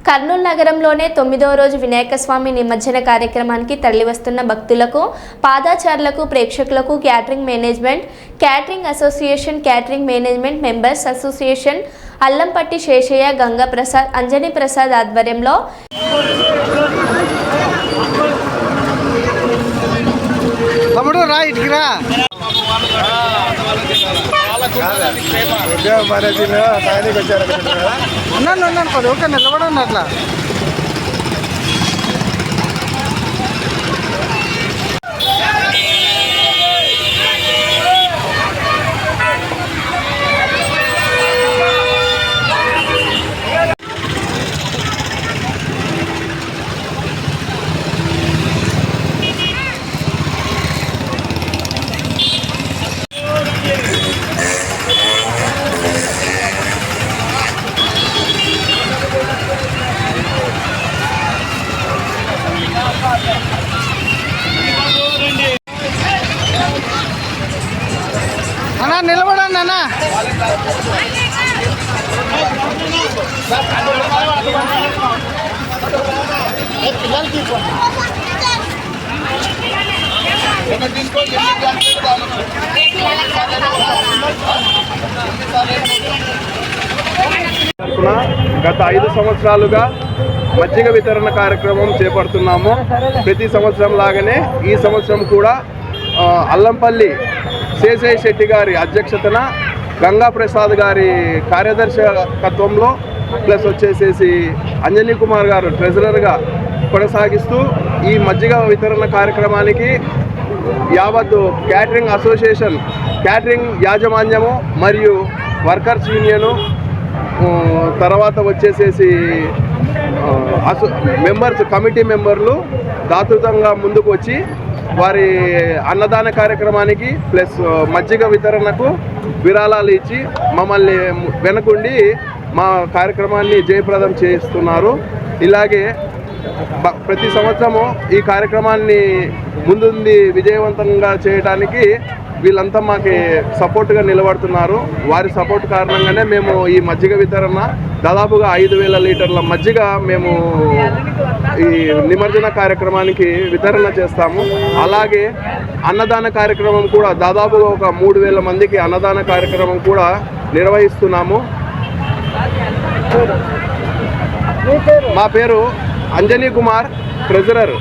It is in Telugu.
కర్నూలు నగరంలోనే 9వ రోజు వినాయక స్వామి నిమజ్జన కార్యక్రమానికి తరలివస్తున్న భక్తులకు, పాదాచారులకు, ప్రేక్షకులకు catering association, catering management members association, Allampatti Seshayya, Ganga Prasad, Anjani Prasad ఆధ్వర్యంలో నిలబడండి అట్లా. అన్నా నిలబడండి అన్నా. గత 5 సంవత్సరాలుగా మజ్జిగ వితరణ కార్యక్రమం చేపడుతున్నాము. ప్రతి సంవత్సరం లాగానే ఈ సంవత్సరం కూడా అల్లంపల్లి శేషయ్య శెట్టి గారి అధ్యక్షతన, గంగా ప్రసాద్ గారి కార్యదర్శకత్వంలో ప్లస్ వచ్చేసేసి అంజనీ కుమార్ గారు ట్రెజరర్గా కొనసాగిస్తూ ఈ మజ్జిగ వితరణ కార్యక్రమానికి యావత్తు క్యాటరింగ్ అసోసియేషన్, క్యాటరింగ్ యాజమాన్యము మరియు వర్కర్స్ యూనియను, తర్వాత వచ్చేసేసి మెంబర్స్, కమిటీ మెంబర్లు దాతృతంగా ముందుకు వచ్చి వారి అన్నదాన కార్యక్రమానికి ప్లస్ మజ్జిగ వితరణకు విరాళాలు ఇచ్చి మమ్మల్ని వెనకుండి మా కార్యక్రమాన్ని జయప్రదం చేస్తున్నారు. ఇలాగే ప్రతి సంవత్సరము ఈ కార్యక్రమాన్ని ముందుండి విజయవంతంగా చేయడానికి వీళ్ళంతా మాకు సపోర్ట్గా నిలబడుతున్నారు. వారి సపోర్ట్ కారణంగానే మేము ఈ మజ్జిగ వితరణ దాదాపుగా 5,000 లీటర్ల మజ్జిగ మేము ఈ నిమజ్జన కార్యక్రమానికి వితరణ చేస్తాము. అలాగే అన్నదాన కార్యక్రమం కూడా దాదాపుగా ఒక 3,000 మందికి అన్నదాన కార్యక్రమం కూడా నిర్వహిస్తున్నాము. మా పేరు అంజనీ కుమార్, ట్రెజరర్.